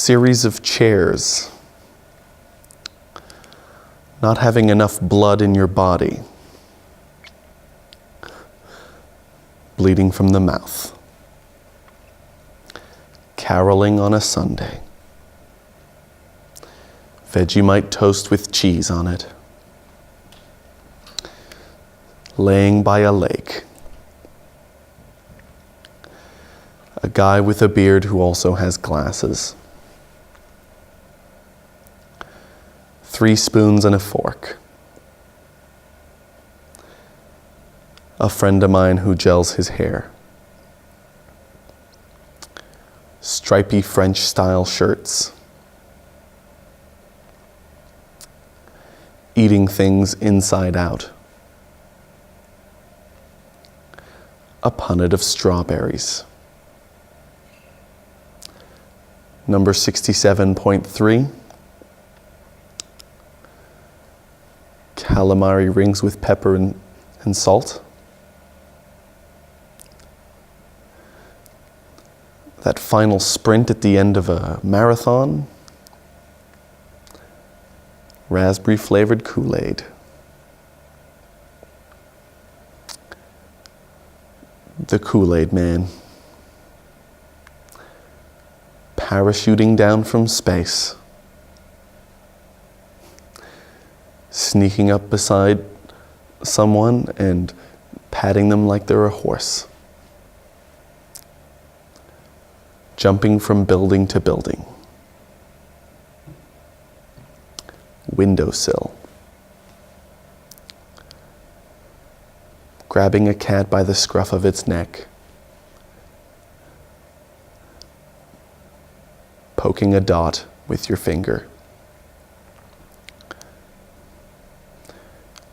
series of chairs, not having enough blood in your body, bleeding from the mouth, caroling on a Sunday, Vegemite toast with cheese on it, laying by a lake, a guy with a beard who also has glasses, 3 spoons and a fork, a friend of mine who gels his hair, stripy French-style shirts, eating things inside out, a punnet of strawberries. Number 67.3, calamari rings with pepper and salt. That final sprint at the end of a marathon, raspberry flavored Kool-Aid. The Kool-Aid man. Parachuting down from space. Sneaking up beside someone and patting them like they're a horse. Jumping from building to building. Windowsill. Grabbing a cat by the scruff of its neck. Poking a dot with your finger.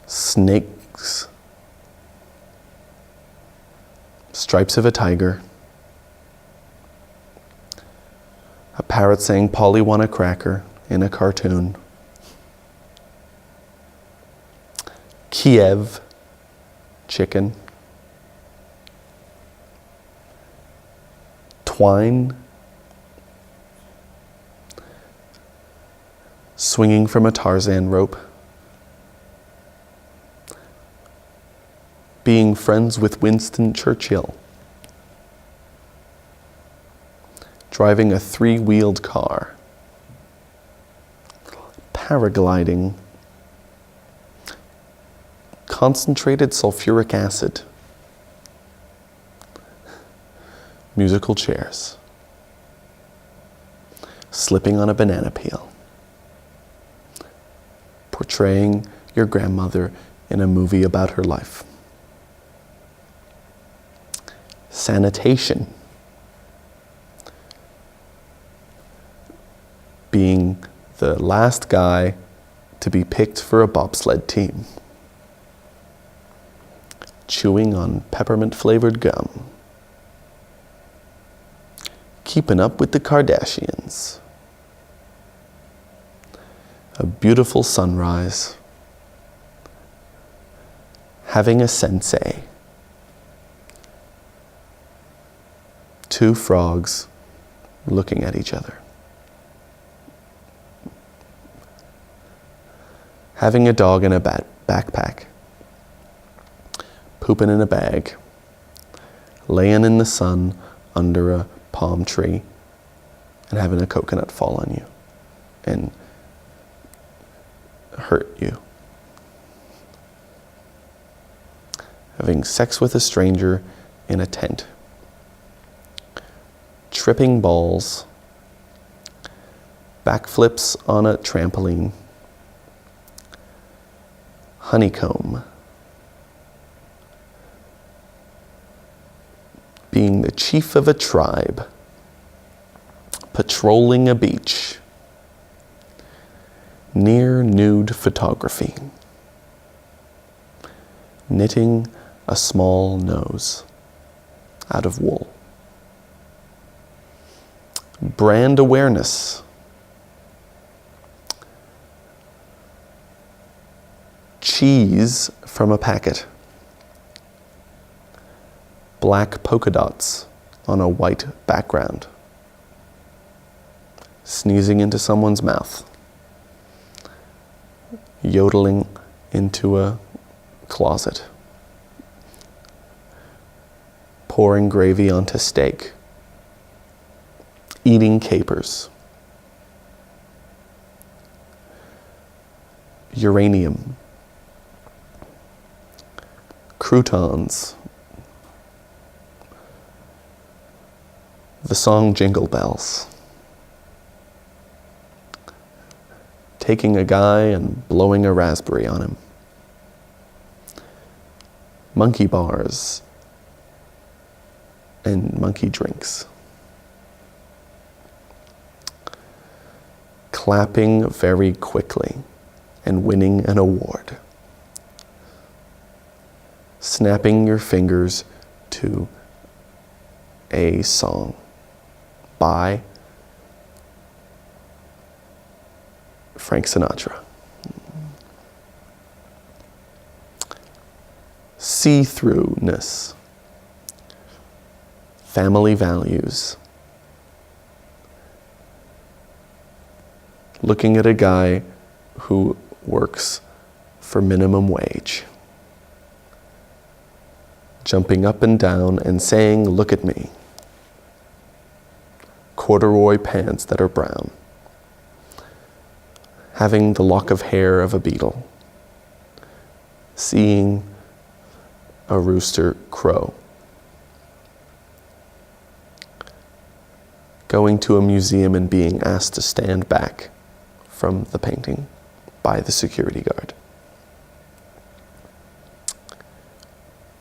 Snakes. Stripes of a tiger. A parrot saying Polly want a cracker in a cartoon. Kiev. Chicken. Twine. Swinging from a Tarzan rope. Being friends with Winston Churchill. Driving a 3-wheeled car. Paragliding. Concentrated sulfuric acid. Musical chairs. Slipping on a banana peel. Portraying your grandmother in a movie about her life. Sanitation. Being the last guy to be picked for a bobsled team. Chewing on peppermint-flavored gum. Keeping up with the Kardashians. A beautiful sunrise. Having a sensei. 2 frogs looking at each other. Having a dog in a backpack. Pooping in a bag. Laying in the sun under a palm tree and having a coconut fall on you and hurt you. Having sex with a stranger in a tent. Tripping balls. Backflips on a trampoline. Honeycomb. Being the chief of a tribe. Patrolling a beach. Near nude photography. Knitting a small nose out of wool. Brand awareness. Cheese from a packet. Black polka dots on a white background. sneezing into someone's mouth, yodeling into a closet, pouring gravy onto steak, eating capers, uranium, croutons, the song Jingle Bells, taking a guy and blowing a raspberry on him, monkey bars and monkey drinks, clapping very quickly and winning an award, snapping your fingers to a song by Frank Sinatra. See-throughness, family values, looking at a guy who works for minimum wage, jumping up and down and saying, "Look at me." Corduroy pants that are brown, having the lock of hair of a beetle, seeing a rooster crow, going to a museum and being asked to stand back from the painting by the security guard.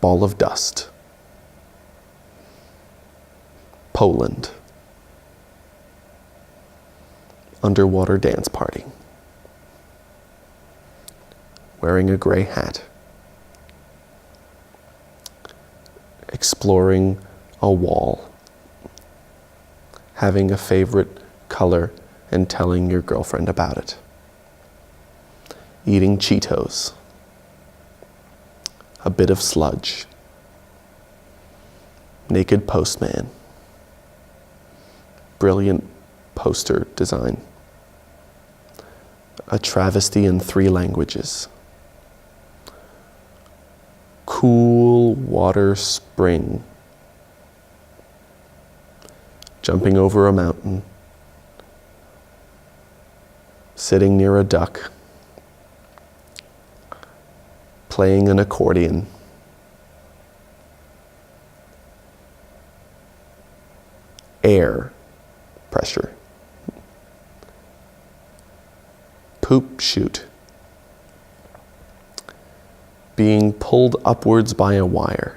Ball of dust, Poland, underwater dance party, wearing a gray hat, exploring a wall, having a favorite color and telling your girlfriend about it, eating Cheetos, a bit of sludge, naked postman, brilliant poster design, a travesty in 3 languages, cool water spring, jumping over a mountain, sitting near a duck, playing an accordion, air pressure, poop chute, being pulled upwards by a wire,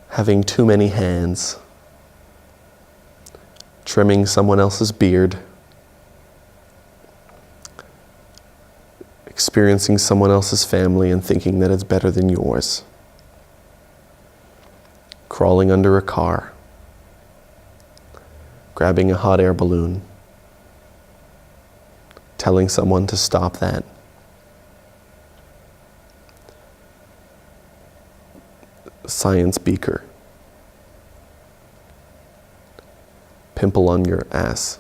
having too many hands, trimming someone else's beard, experiencing someone else's family and thinking that it's better than yours, crawling under a car, grabbing a hot air balloon, telling someone to stop that, science beaker, pimple on your ass,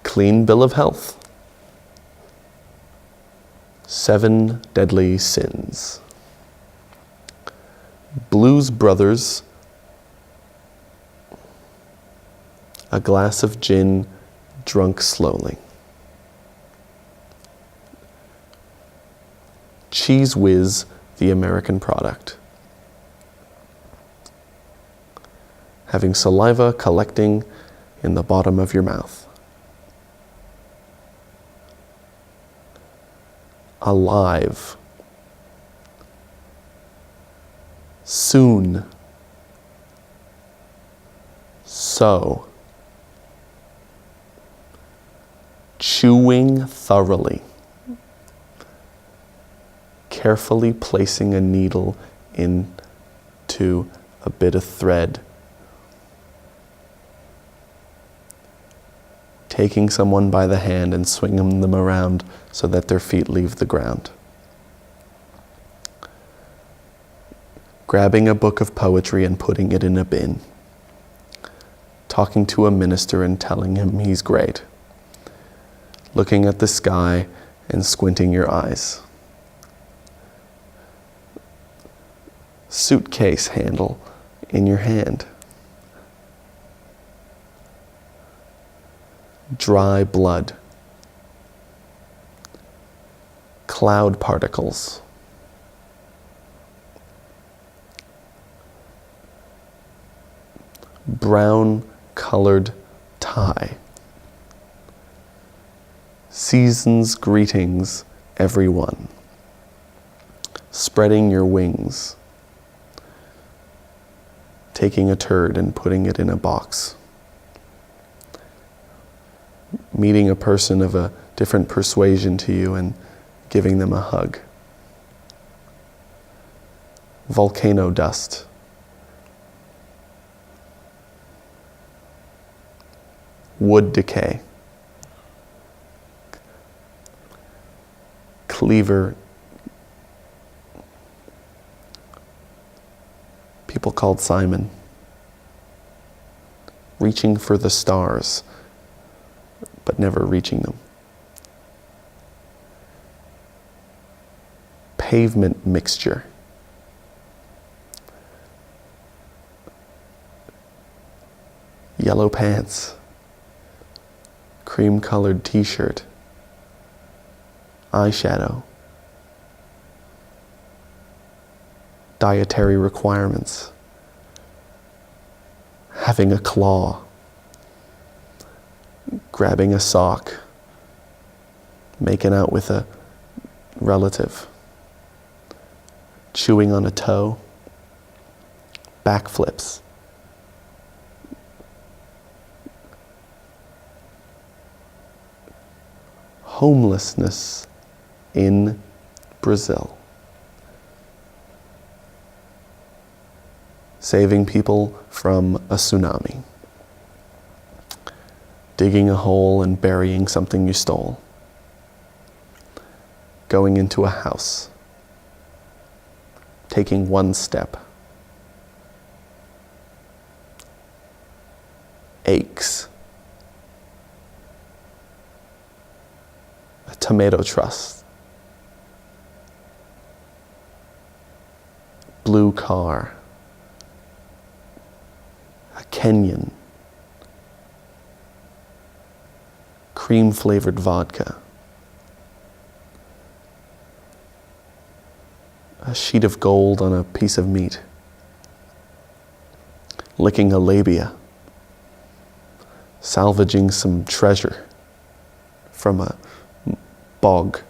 clean bill of health, 7 deadly sins, Blues Brothers, a glass of gin drunk slowly, Cheese Whiz, the American product, having saliva collecting in the bottom of your mouth, alive, soon, so, chewing thoroughly, carefully placing a needle into a bit of thread, taking someone by the hand and swinging them around so that their feet leave the ground, grabbing a book of poetry and putting it in a bin, talking to a minister and telling him he's great, looking at the sky and squinting your eyes. Suitcase handle in your hand. Dry blood. Cloud particles. Brown colored tie. Season's greetings, everyone. Spreading your wings. Taking a turd and putting it in a box. Meeting a person of a different persuasion to you and giving them a hug. Volcano dust. Wood decay. Cleaver. People called Simon. Reaching for the stars, but never reaching them. Pavement mixture. Yellow pants. Cream-colored t-shirt. Eyeshadow. Dietary requirements. Having a claw. Grabbing a sock. Making out with a relative. Chewing on a toe. Backflips. Homelessness in Brazil. Saving people from a tsunami. Digging a hole and burying something you stole. Going into a house. Taking one step. Aches. A tomato trust. Blue car. A Kenyan. Cream-flavored vodka. A sheet of gold on a piece of meat. Licking a labia. Salvaging some treasure from a bog.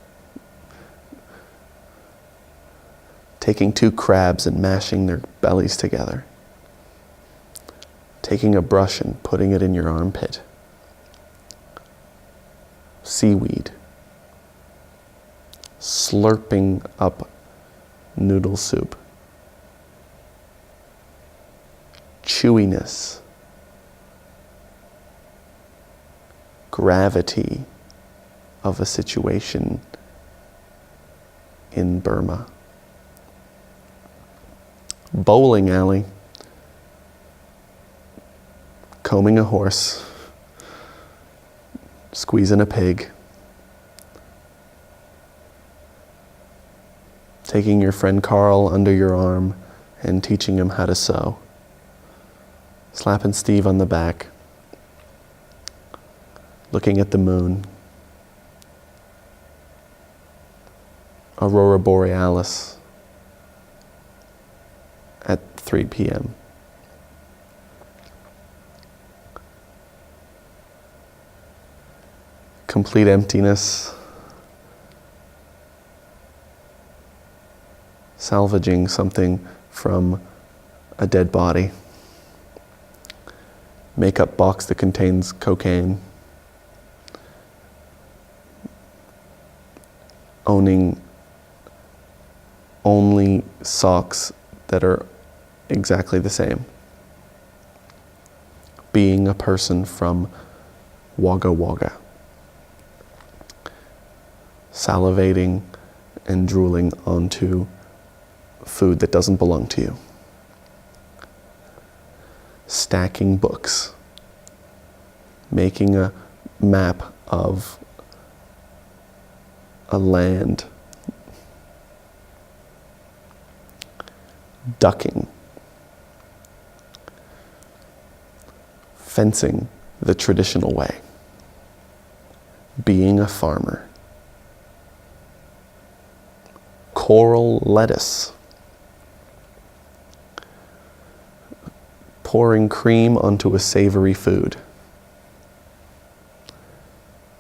Taking two crabs and mashing their bellies together. Taking a brush and putting it in your armpit. Seaweed. Slurping up noodle soup. Chewiness. Gravity of a situation in Burma. Bowling alley. Combing a horse. Squeezing a pig. Taking your friend Carl under your arm and teaching him how to sew. Slapping Steve on the back. Looking at the moon. Aurora Borealis at 3 p.m. Complete emptiness. Salvaging something from a dead body. Makeup box that contains cocaine. Owning only socks that are exactly the same. Being a person from Wagga Wagga. Salivating and drooling onto food that doesn't belong to you. Stacking books. making a map of a land, ducking, fencing the traditional way, being a farmer, coral lettuce, pouring cream onto a savory food,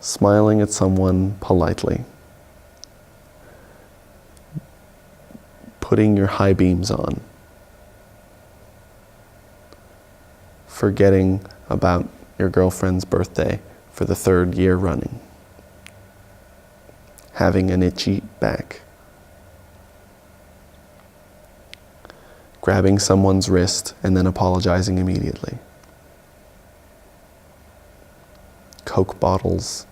smiling at someone politely, putting your high beams on, forgetting about your girlfriend's birthday for the 3rd year running, having an itchy back, grabbing someone's wrist and then apologizing immediately, Coke bottles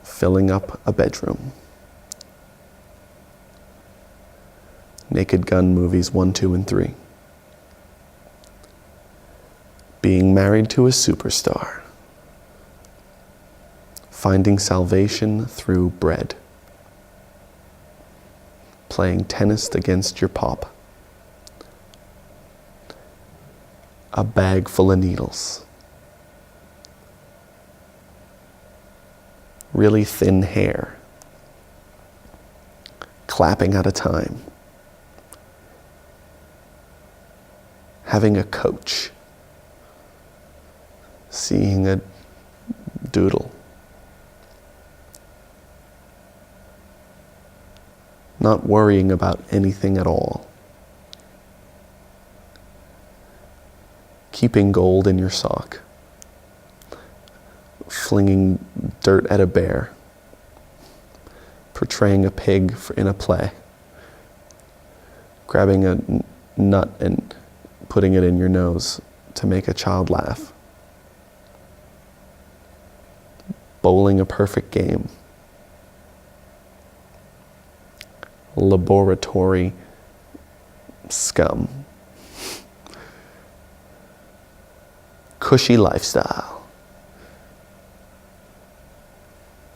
filling up a bedroom, Naked Gun movies 1, 2, and 3, being married to a superstar, finding salvation through bread, playing tennis against your pop, a bag full of needles, really thin hair, clapping out of time, having a coach, seeing a doodle, not worrying about anything at all, keeping gold in your sock, flinging dirt at a bear, portraying a pig in a play, grabbing a nut and putting it in your nose to make a child laugh, bowling a perfect game, laboratory scum, cushy lifestyle,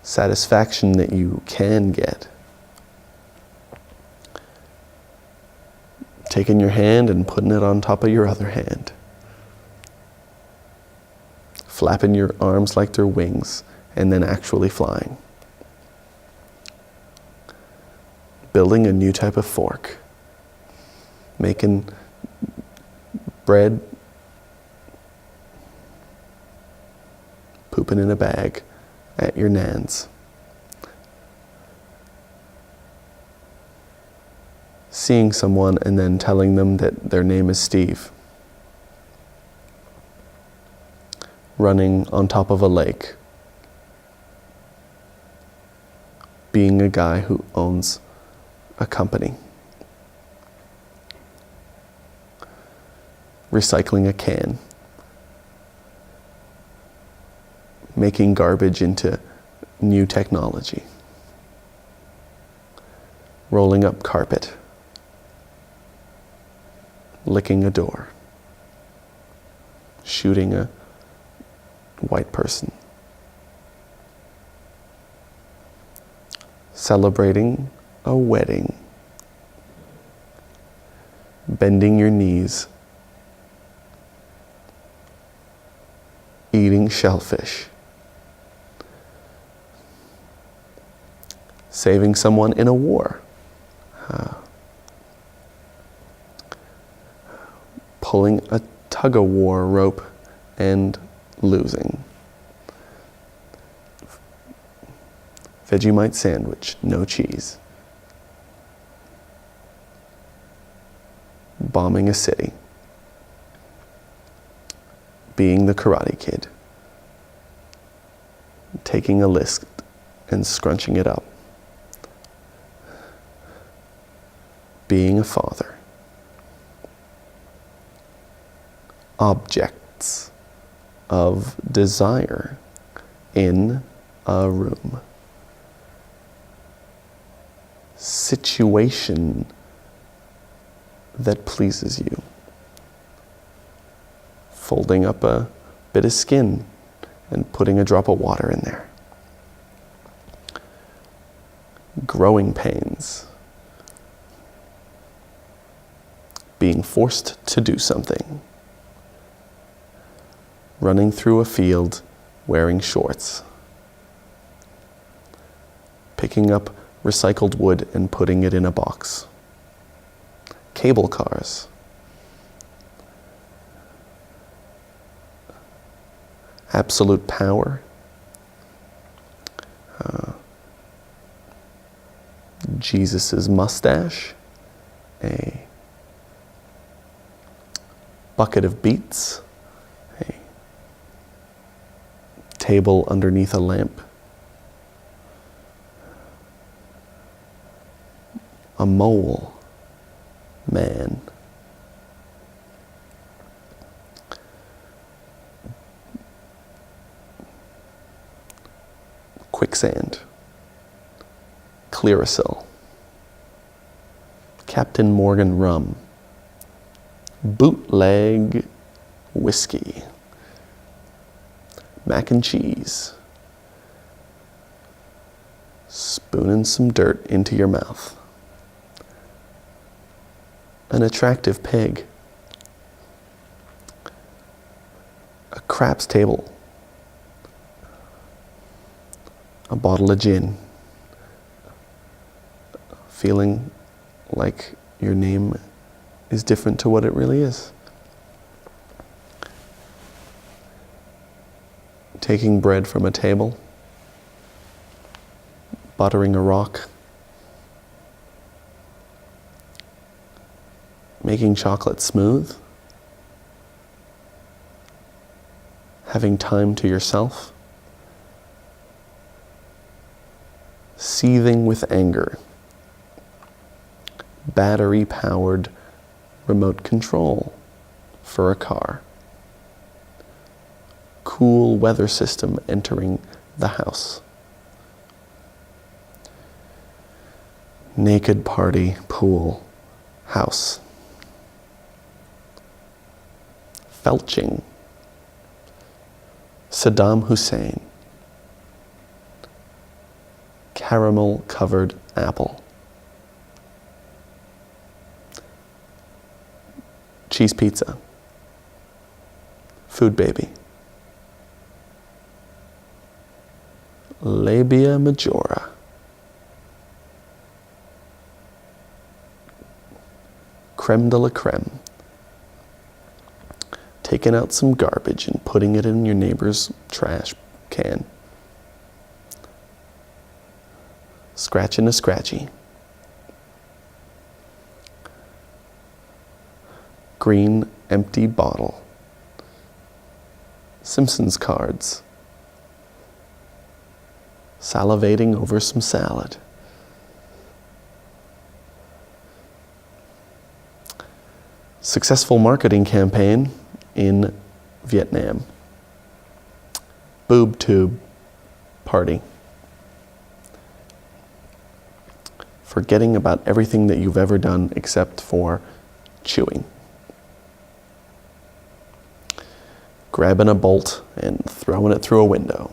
satisfaction that you can get, taking your hand and putting it on top of your other hand, flapping your arms like they're wings and then actually flying, building a new type of fork, making bread, pooping in a bag at your nan's, seeing someone and then telling them that their name is Steve, running on top of a lake, being a guy who owns a company, recycling a can, making garbage into new technology, rolling up carpet, licking a door, shooting a white person, celebrating a wedding, bending your knees, eating shellfish, saving someone in a war, pulling a tug-of-war rope and losing, Vegemite sandwich, no cheese, bombing a city, being the Karate Kid, taking a list and scrunching it up, being a father, objects of desire in a room, situation that pleases you, folding up a bit of skin and putting a drop of water in there. Growing pains. Being forced to do something. Running through a field wearing shorts. Picking up recycled wood and putting it in a box. Cable cars. Absolute power. Jesus's mustache. A bucket of beets. A table underneath a lamp. A mole man. Quicksand. Clearasil. Captain Morgan rum. Bootleg whiskey. Mac and cheese. Spooning some dirt into your mouth. An attractive pig. A craps table. A bottle of gin. Feeling like your name is different to what it really is. Taking bread from a table. Buttering a rock. Making chocolate smooth. Having time to yourself. Seething with anger. Battery-powered remote control for a car. Cool weather system entering the house. Naked party, pool, house. Felching. Saddam Hussein. Caramel-covered apple. Cheese pizza. Food baby. Labia majora. Creme de la creme. Taking out some garbage and putting it in your neighbor's trash can. Scratching a scratchy. Green empty bottle. Simpsons cards. Salivating over some salad. Successful marketing campaign in Vietnam. Boob tube party. Forgetting about everything that you've ever done except for chewing. Grabbing a bolt and throwing it through a window.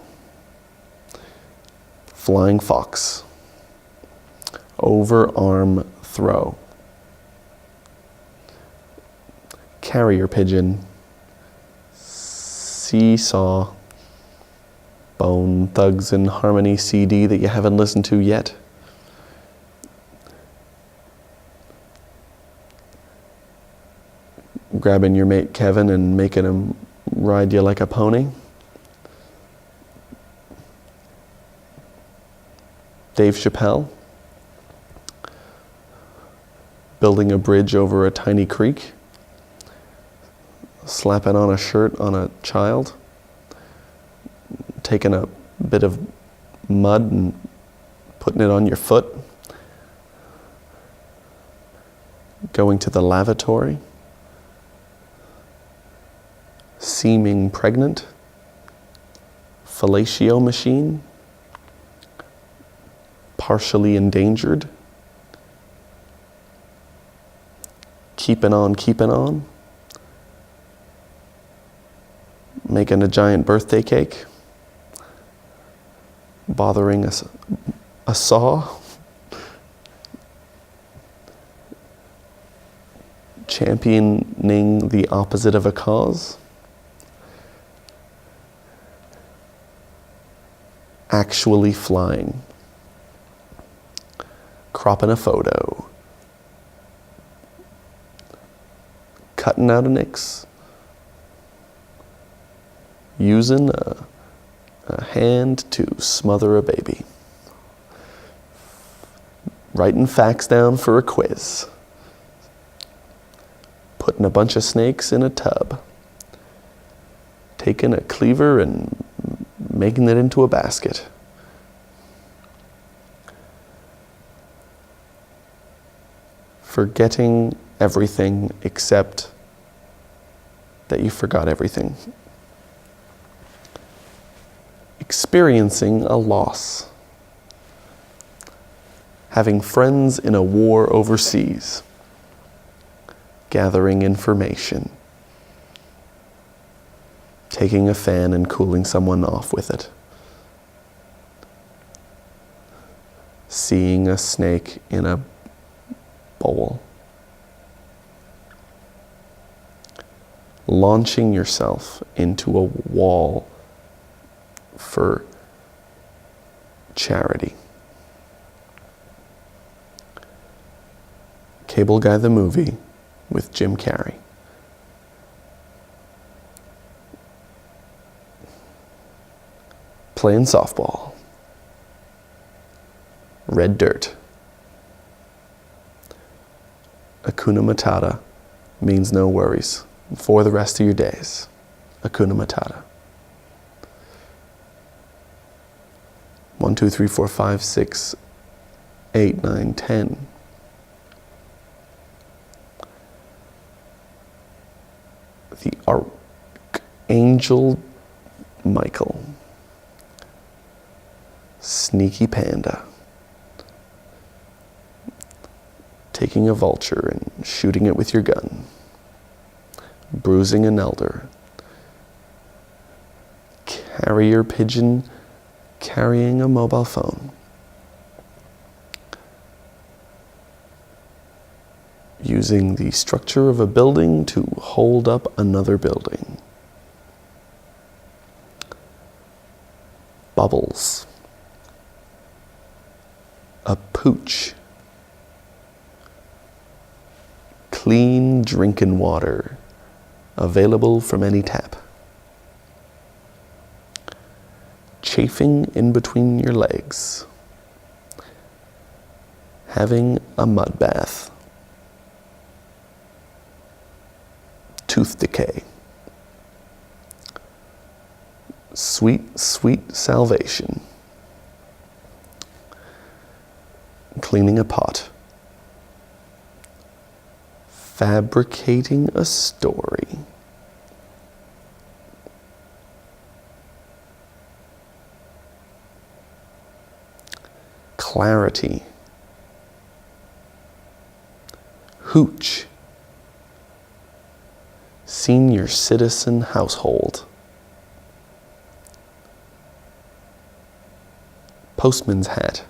Flying fox. Overarm throw. Carrier pigeon. Seesaw. Bone Thugs and Harmony CD that you haven't listened to yet. Grabbing your mate Kevin and making him ride you like a pony. Dave Chappelle. Building a bridge over a tiny creek. Slapping on a shirt on a child. Taking a bit of mud and putting it on your foot. Going to the lavatory. Seeming pregnant. Fellatio machine. Partially endangered. Keeping on, keeping on. Making a giant birthday cake. bothering a saw, championing the opposite of a cause, actually flying, cropping a photo, cutting out a nix, using a hand to smother a baby, writing facts down for a quiz, putting a bunch of snakes in a tub, taking a cleaver and making it into a basket, forgetting everything except that you forgot everything, experiencing a loss, having friends in a war overseas, gathering information, taking a fan and cooling someone off with it, seeing a snake in a bowl, launching yourself into a wall for charity. Cable Guy the Movie with Jim Carrey. Playing softball. Red dirt. Hakuna Matata means no worries for the rest of your days. Hakuna Matata. 1, 2, 3, 4, 5, 6, 8, 9, 10. The Archangel Michael. Sneaky Panda. Taking a vulture and shooting it with your gun. Bruising an elder. Carrier pigeon carrying a mobile phone. Using the structure of a building to hold up another building. Bubbles. A pooch. Clean drinking water, available from any tap. Chafing in between your legs. Having a mud bath. Tooth decay. Sweet, sweet salvation. Cleaning a pot. Fabricating a story. Clarity. Hooch. Senior citizen household. Postman's hat.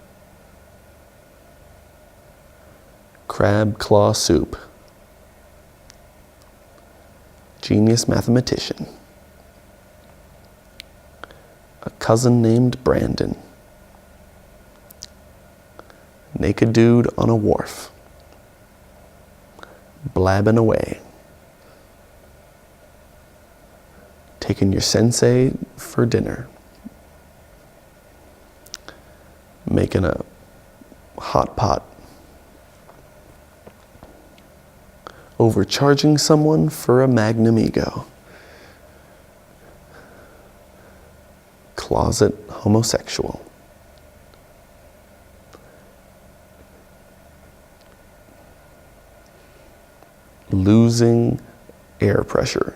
Crab claw soup. Genius mathematician. A cousin named Brandon. Naked dude on a wharf. Blabbing away. Taking your sensei for dinner. Making a hot pot. Overcharging someone for a Magnum Ego. Closet homosexual. Losing air pressure.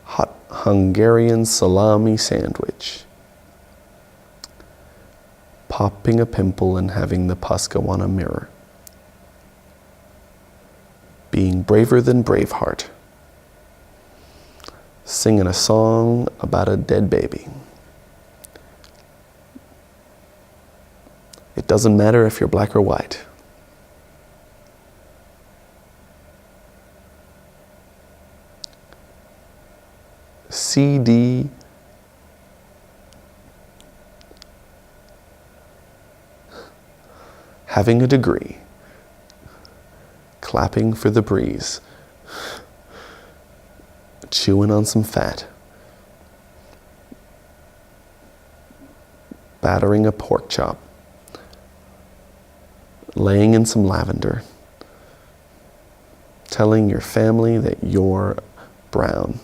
Hot Hungarian salami sandwich. Popping a pimple and having the pus go on a mirror. Being braver than Braveheart. singing a song about a dead baby. It doesn't matter if you're black or white. CD, having a degree, clapping for the breeze, chewing on some fat, battering a pork chop, laying in some lavender, telling your family that you're brown,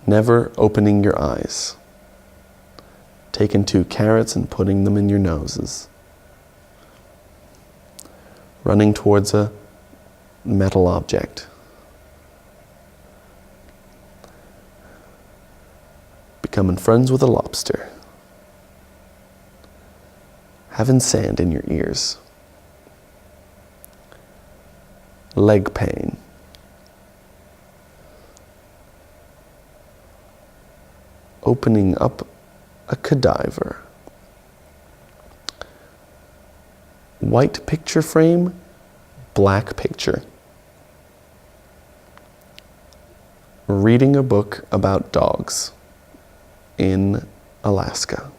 never opening your eyes, taking 2 carrots and putting them in your noses, running towards a metal object, becoming friends with a lobster, having sand in your ears, leg pain, opening up a cadaver, white picture frame, black picture, reading a book about dogs in Alaska,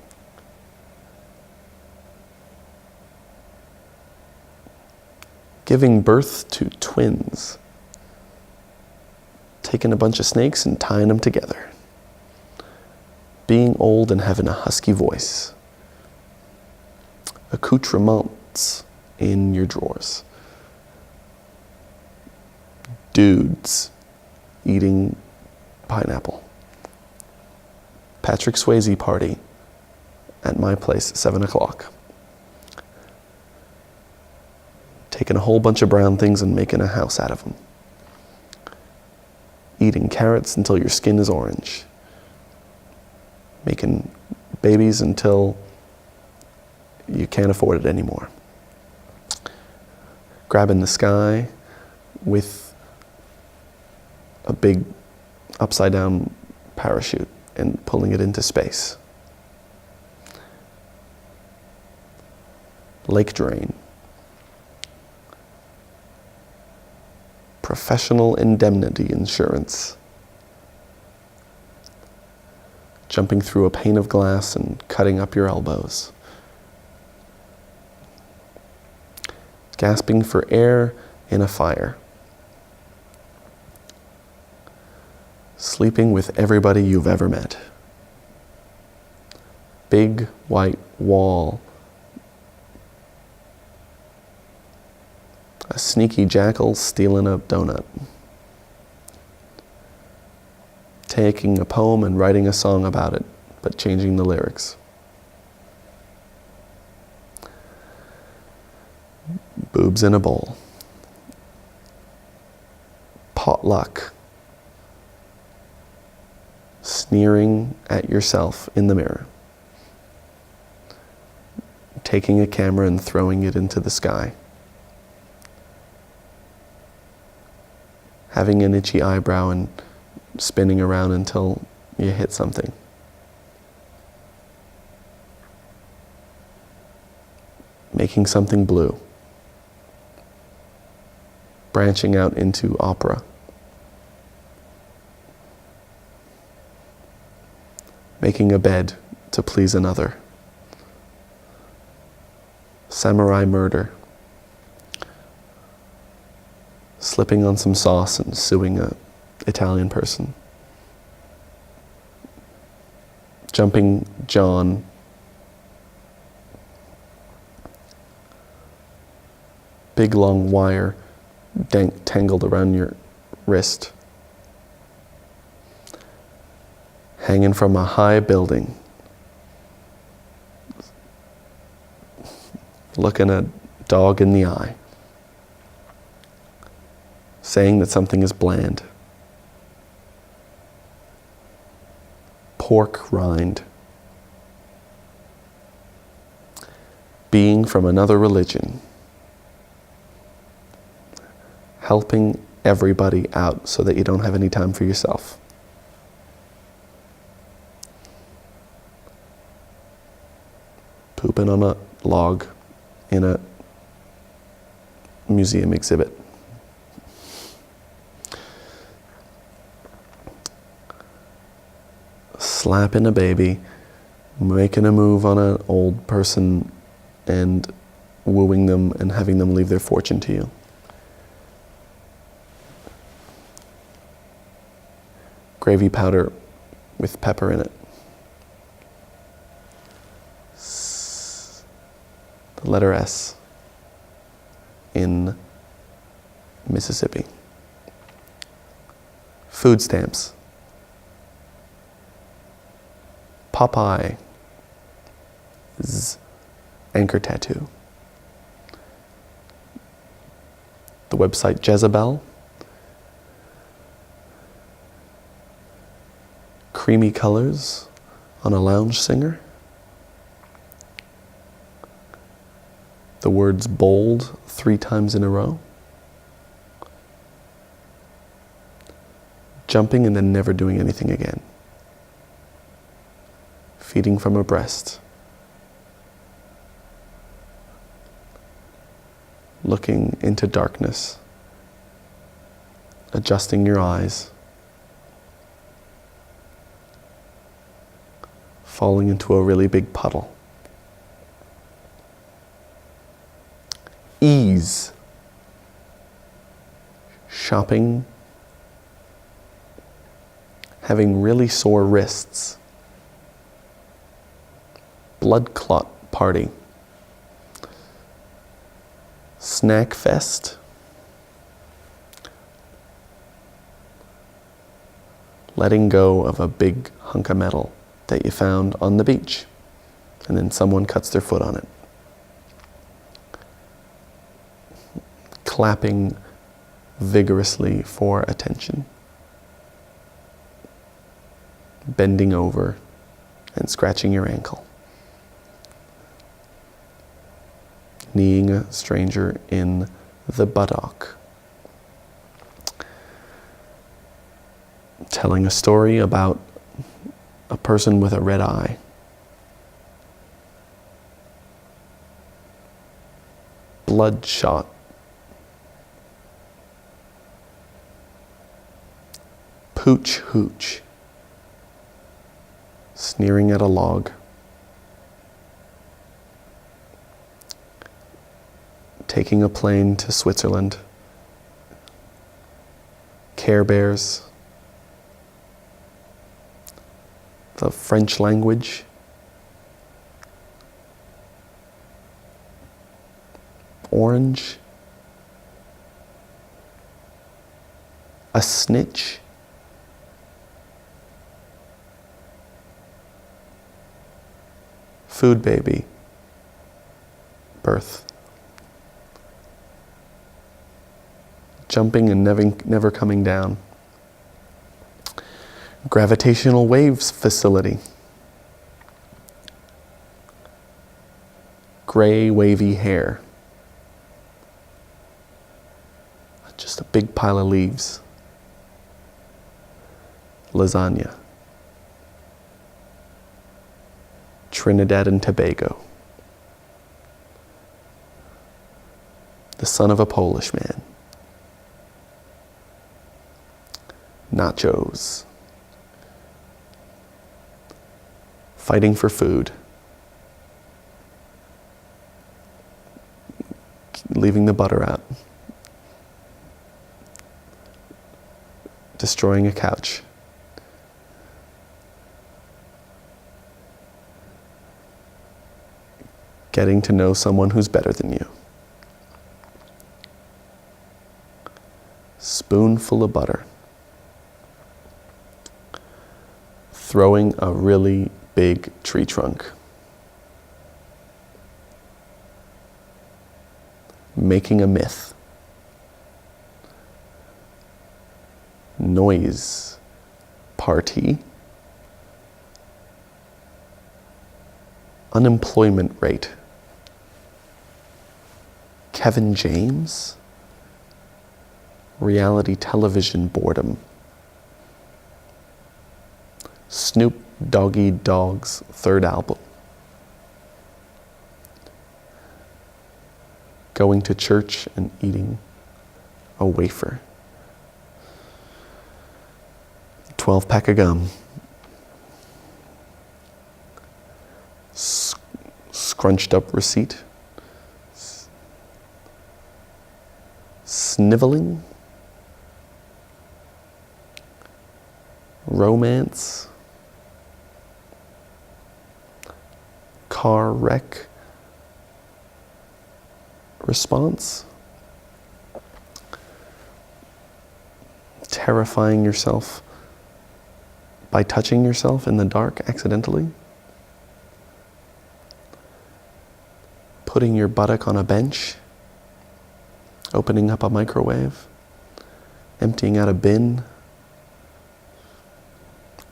giving birth to twins, taking a bunch of snakes and tying them together, being old and having a husky voice, accoutrements in your drawers, dudes eating pineapple, Patrick Swayze party at my place at 7 o'clock, taking a whole bunch of brown things and making a house out of them, eating carrots until your skin is orange, making babies until you can't afford it anymore, grabbing the sky with a big upside down parachute and pulling it into space, lake drain, professional indemnity insurance, jumping through a pane of glass and cutting up your elbows, gasping for air in a fire, sleeping with everybody you've ever met, big white wall, a sneaky jackal stealing a donut, taking a poem and writing a song about it, but changing the lyrics. Boobs in a bowl. Potluck. Sneering at yourself in the mirror. Taking a camera and throwing it into the sky. Having an itchy eyebrow and spinning around until you hit something. Making something blue. Branching out into opera. Making a bed to please another. Samurai murder. Slipping on some sauce and suing a Italian person. Jumping John. Big long wire tangled around your wrist. Hanging from a high building. Looking a dog in the eye. Saying that something is bland. Pork rind. Being from another religion. Helping everybody out so that you don't have any time for yourself. Pooping on a log in a museum exhibit. Slapping a baby, making a move on an old person and wooing them and having them leave their fortune to you. Gravy powder with pepper in it. The letter S in Mississippi. Food stamps. Popeye. Anchor tattoo. The website Jezebel. Creamy colors on a lounge singer. The words bold 3 times in a row. Jumping and then never doing anything again. Feeding from a breast. Looking into darkness. Adjusting your eyes. Falling into a really big puddle. Ease. Shopping. Having really sore wrists. Blood clot party. Snack fest. Letting go of a big hunk of metal that you found on the beach, and then someone cuts their foot on it. Clapping vigorously for attention. Bending over and scratching your ankle. Kneeing a stranger in the buttock. Telling a story about a person with a red eye. Bloodshot. Pooch hooch. Sneering at a log. Taking a plane to Switzerland. Care Bears. The French language. Orange. A snitch. Food baby. Birth. Jumping and never coming down. Gravitational waves facility. Gray wavy hair. Just a big pile of leaves. Lasagna. Trinidad and Tobago. The son of a Polish man. Nachos. Fighting for food. Leaving the butter out. Destroying a couch. Getting to know someone who's better than you. Spoonful of butter. Throwing a really big tree trunk. Making a myth. Noise party. Unemployment rate. Kevin James. reality television boredom. Snoop Doggy Dogg's third album. Going to church and eating a wafer. 12-pack of gum. Scrunched up receipt. Sniveling. Romance. Car wreck. Response. Terrifying yourself by touching yourself in the dark accidentally. Putting your buttock on a bench. Opening up a microwave. Emptying out a bin.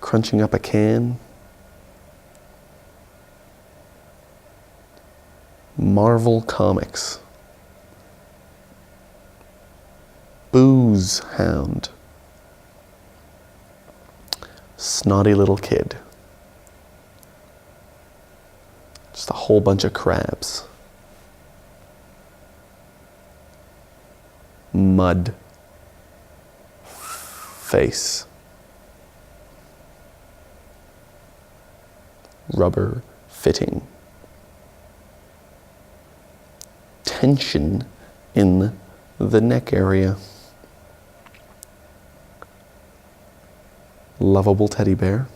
Crunching up a can. Marvel Comics. Booze hound. Snotty little kid. Just a whole bunch of crabs. Mud. Face. Rubber fitting. Tension in the neck area. Lovable teddy bear.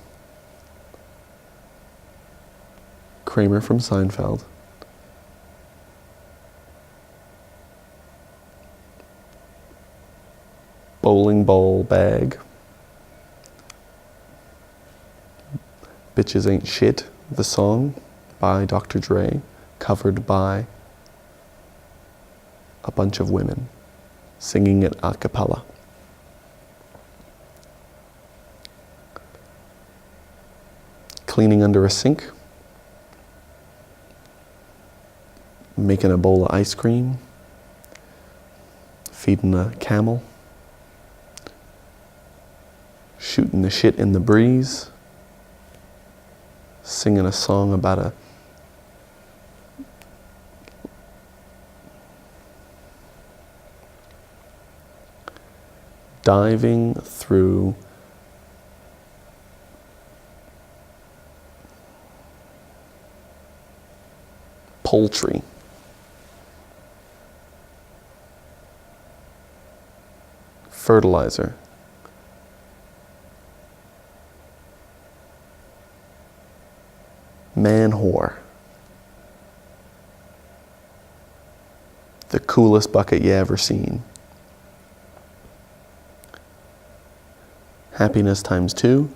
Kramer from Seinfeld. Bowling ball bag. Bitches Ain't Shit, the song by Dr. Dre, covered by a bunch of women singing it a cappella. Cleaning under a sink. Making a bowl of ice cream. Feeding a camel. Shooting the shit in the breeze. Singing a song about a diving through poultry. Fertilizer. Man whore. The coolest bucket you ever seen. Happiness times 2.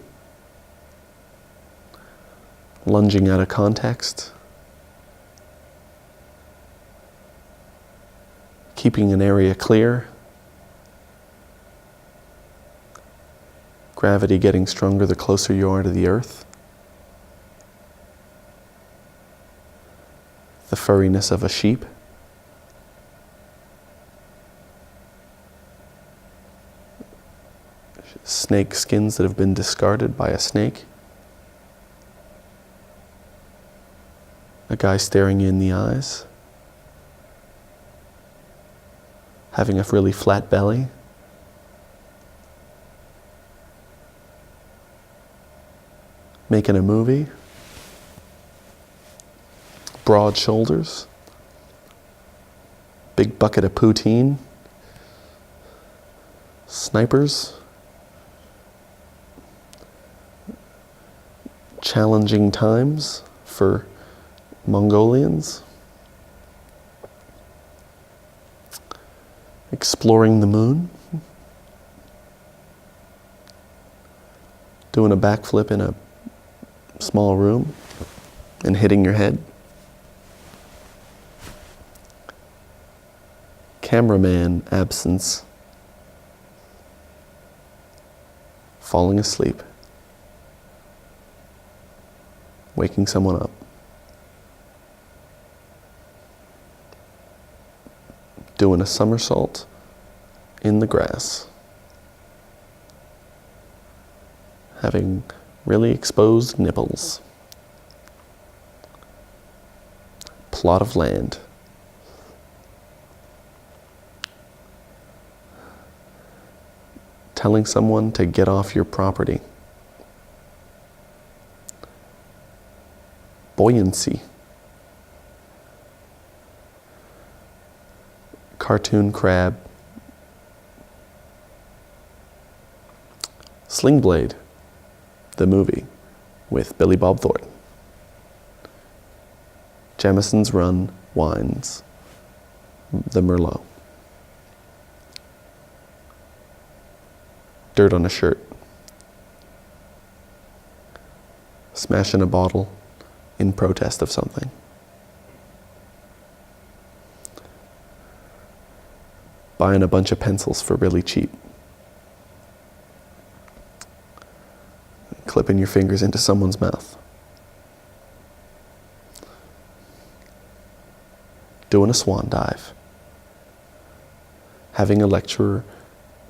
Lunging out of context. Keeping an area clear. Gravity getting stronger the closer you are to the earth. The furriness of a sheep. Snake skins that have been discarded by a snake. A guy staring you in the eyes. Having a really flat belly. Making a movie. Broad shoulders. Big bucket of poutine. Snipers. Challenging times for Mongolians. Exploring the moon. Doing a backflip in a small room and hitting your head. Cameraman absence. Falling asleep. Waking someone up. Doing a somersault in the grass, having really exposed nipples, plot of land, telling someone to get off your property, buoyancy, cartoon crab, Sling Blade, the movie with Billy Bob Thornton, Jamison's Run wines, the Merlot, dirt on a shirt, smashing a bottle in protest of something, buying a bunch of pencils for really cheap, clipping your fingers into someone's mouth, doing a swan dive, having a lecturer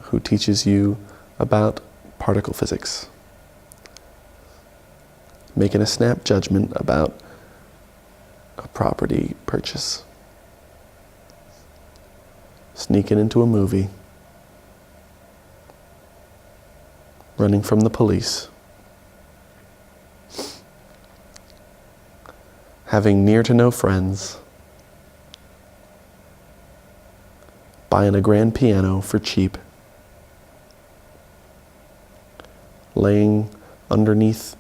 who teaches you about particle physics, making a snap judgment about a property purchase, sneaking into a movie, running from the police, having near to no friends, buying a grand piano for cheap, laying underneath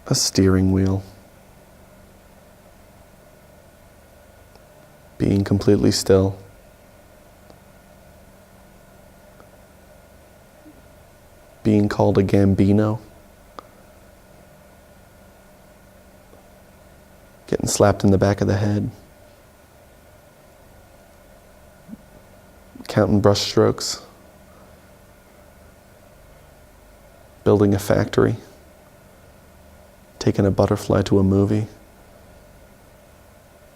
a steering wheel, being completely still, being called a Gambino, getting slapped in the back of the head, counting brush strokes, building a factory, taking a butterfly to a movie,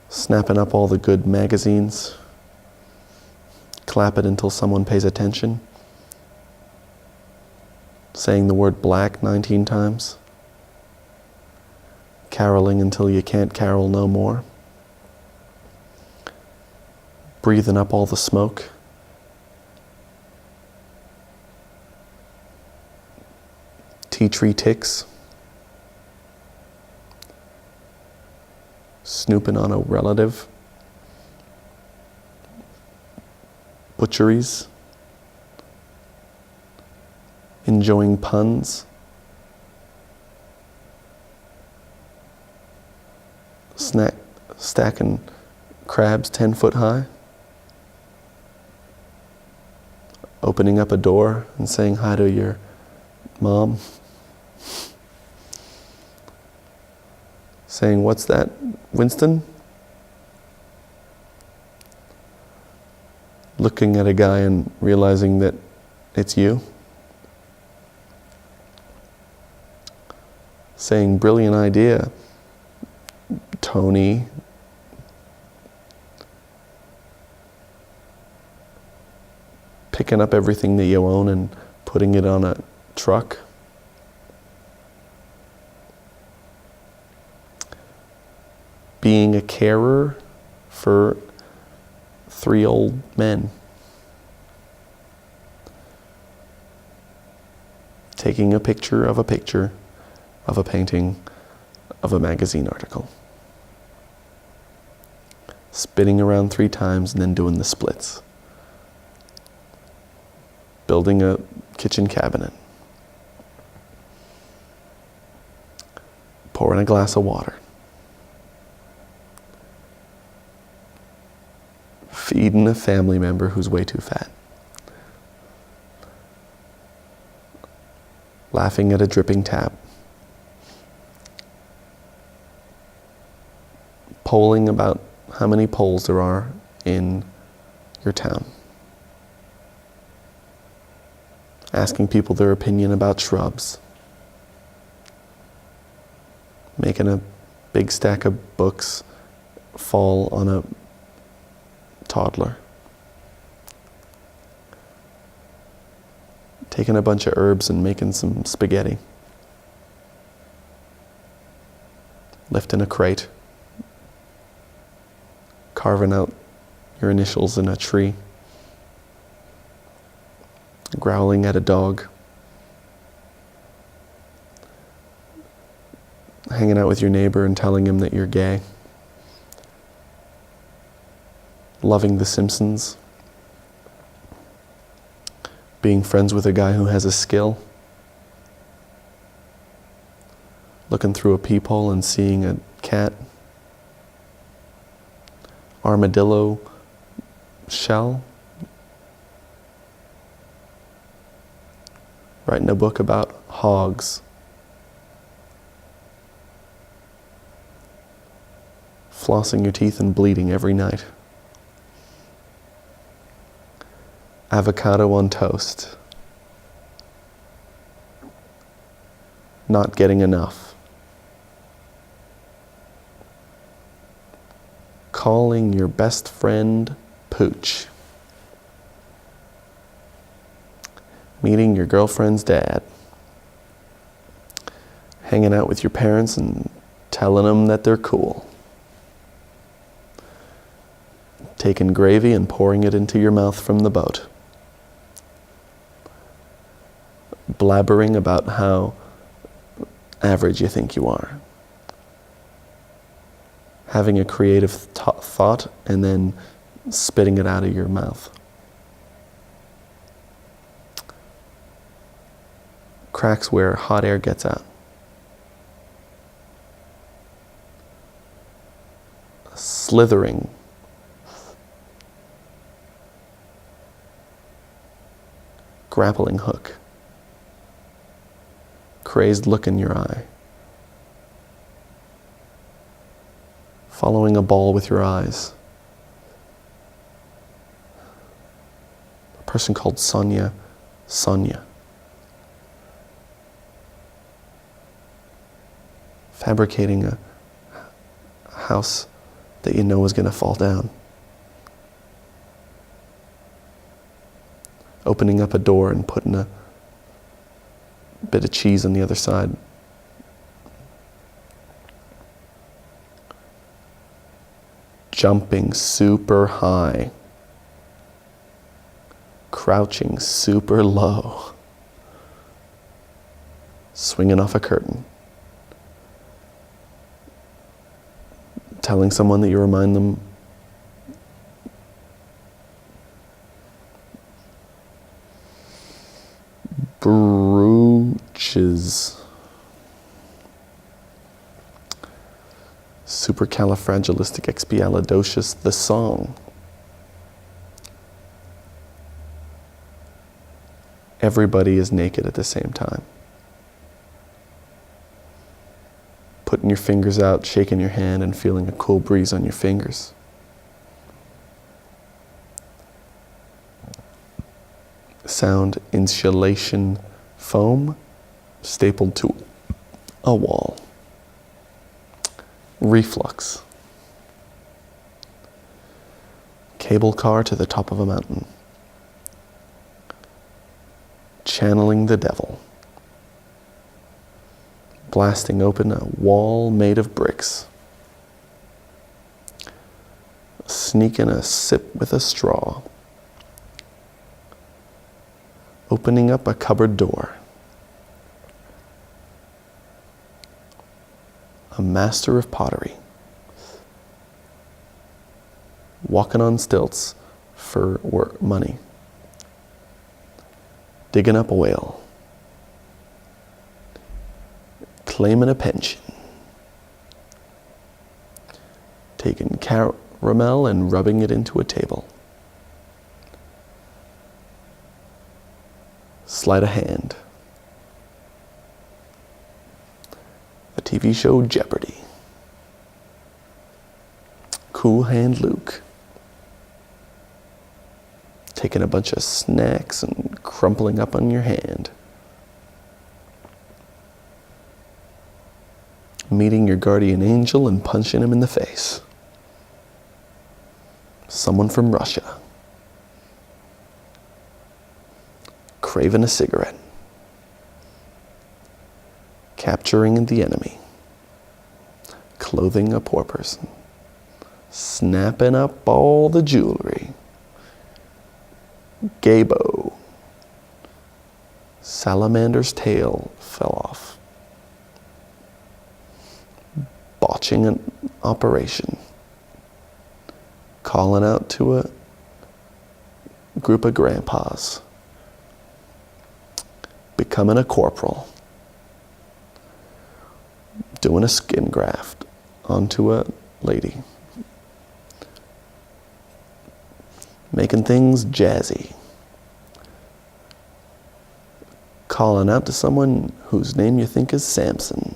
snapping up all the good magazines, clap it until someone pays attention, saying the word black 19 times, caroling until you can't carol no more, breathing up all the smoke, tea tree ticks, snooping on a relative, butcheries, enjoying puns, stacking crabs 10 foot high, opening up a door and saying hi to your mom, saying, "What's that, Winston?" Looking at a guy and realizing that it's you. Saying, "Brilliant idea, Tony." Picking up everything that you own and putting it on a truck. Being a carer for 3 old men. Taking a picture of a painting of a magazine article. Spinning around 3 times and then doing the splits. Building a kitchen cabinet. Pouring a glass of water. Feeding a family member who's way too fat. Laughing at a dripping tap. Polling about how many poles there are in your town. Asking people their opinion about shrubs. Making a big stack of books fall on a toddler. taking a bunch of herbs and making some spaghetti. Lifting a crate. Carving out your initials in a tree. Growling at a dog. Hanging out with your neighbor and telling him that you're gay. Loving The Simpsons. Being friends with a guy who has a skill. Looking through a peephole and seeing a cat. Armadillo shell. Writing a book about hogs. Flossing your teeth and bleeding every night. Avocado on toast. Not getting enough. Calling your best friend Pooch. Meeting your girlfriend's dad. Hanging out with your parents and telling them that they're cool. Taking gravy and pouring it into your mouth from the boat. Blabbering about how average you think you are. Having a creative thought and then spitting it out of your mouth. Cracks where hot air gets out. Slithering. Grappling hook. Crazed look in your eye. Following a ball with your eyes. A person called Sonia. Fabricating a house that you know is going to fall down. Opening up a door and putting a bit of cheese on the other side. Jumping super high. Crouching super low. Swinging off a curtain. Telling someone that you remind them brooches. Supercalifragilisticexpialidocious, the song. Everybody is naked at the same time. Putting your fingers out, shaking your hand, and feeling a cool breeze on your fingers. Sound insulation foam stapled to a wall. Reflux. Cable car to the top of a mountain. Channeling the devil. Blasting open a wall made of bricks. Sneaking a sip with a straw. Opening up a cupboard door. A master of pottery. Walking on stilts for money. Digging up a whale. Claiming a pension. Taking caramel and rubbing it into a table. Sleight of hand. A TV show Jeopardy. Cool Hand Luke. Taking a bunch of snacks and crumpling up on your hand. Meeting your guardian angel and punching him in the face. Someone from Russia. craving a cigarette, capturing the enemy, clothing a poor person, snapping up all the jewelry, Gabo, salamander's tail fell off, botching an operation, calling out to a group of grandpas, becoming a corporal, doing a skin graft onto a lady, making things jazzy, calling out to someone whose name you think is Samson,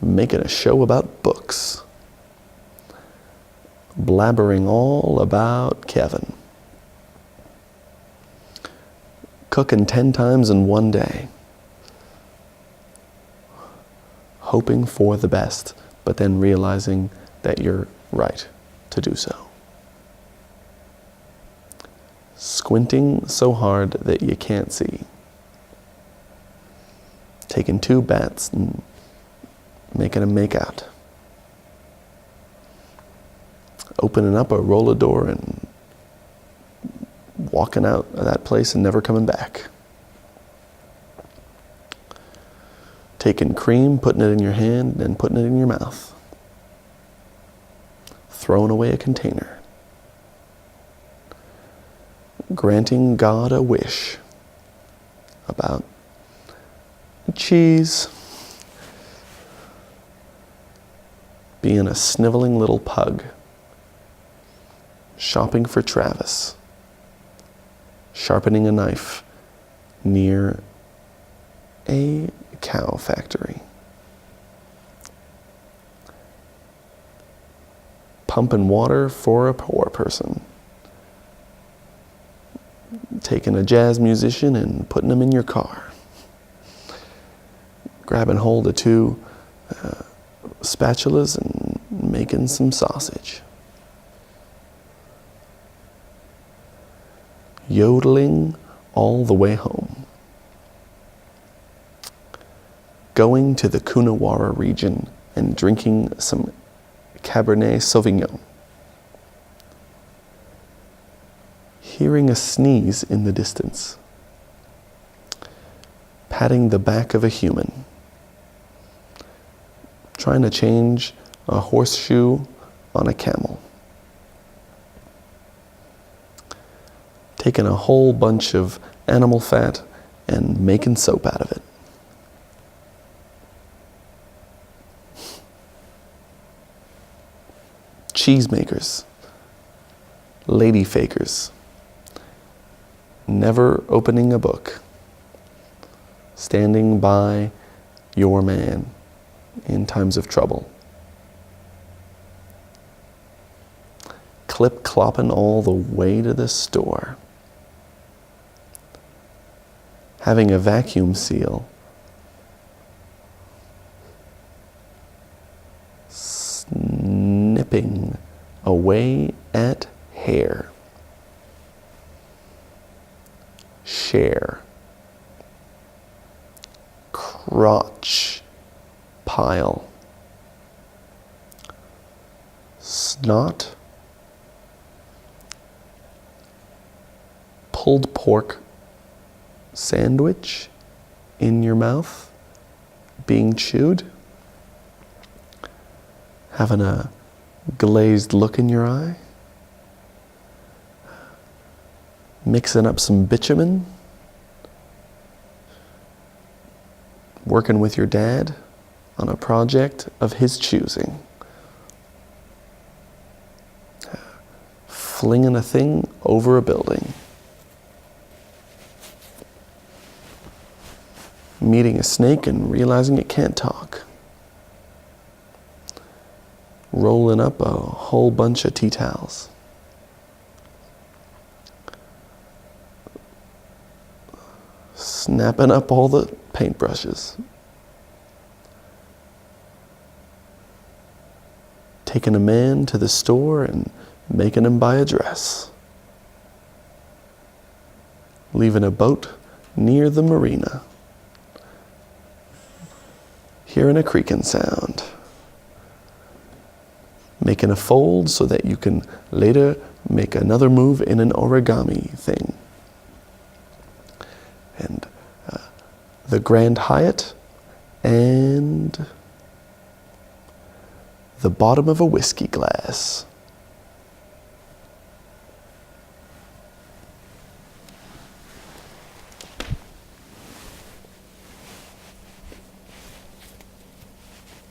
making a show about books, blabbering all about Kevin, cooking 10 times in one day, hoping for the best, but then realizing that you're right to do so. Squinting so hard that you can't see. Taking 2 bats and making them make out. Opening up a roller door and walking out of that place and never coming back. Taking cream, putting it in your hand, and putting it in your mouth. Throwing away a container. Granting God a wish about cheese. Being a sniveling little pug. Shopping for Travis. Sharpening a knife near a cow factory. Pumping water for a poor person. Taking a jazz musician and putting them in your car. Grabbing hold of 2 spatulas and making some sausage. Yodeling all the way home. Going to the Coonawarra region and drinking some Cabernet Sauvignon. Hearing a sneeze in the distance. Patting the back of a human. Trying to change a horseshoe on a camel. Taking a whole bunch of animal fat and making soap out of it. Cheesemakers, lady fakers, never opening a book, standing by your man in times of trouble, clip-clopping all the way to the store, having a vacuum seal, snipping away at hair, share, crotch, pile, snot, pulled pork sandwich in your mouth, being chewed, having a glazed look in your eye, mixing up some bitumen, working with your dad on a project of his choosing, flinging a thing over a building, meeting a snake and realizing it can't talk, rolling up a whole bunch of tea towels, snapping up all the paintbrushes, taking a man to the store and making him buy a dress, leaving a boat near the marina, hearing a creaking sound, making a fold so that you can later make another move in an origami thing. And the Grand Hyatt and the bottom of a whiskey glass.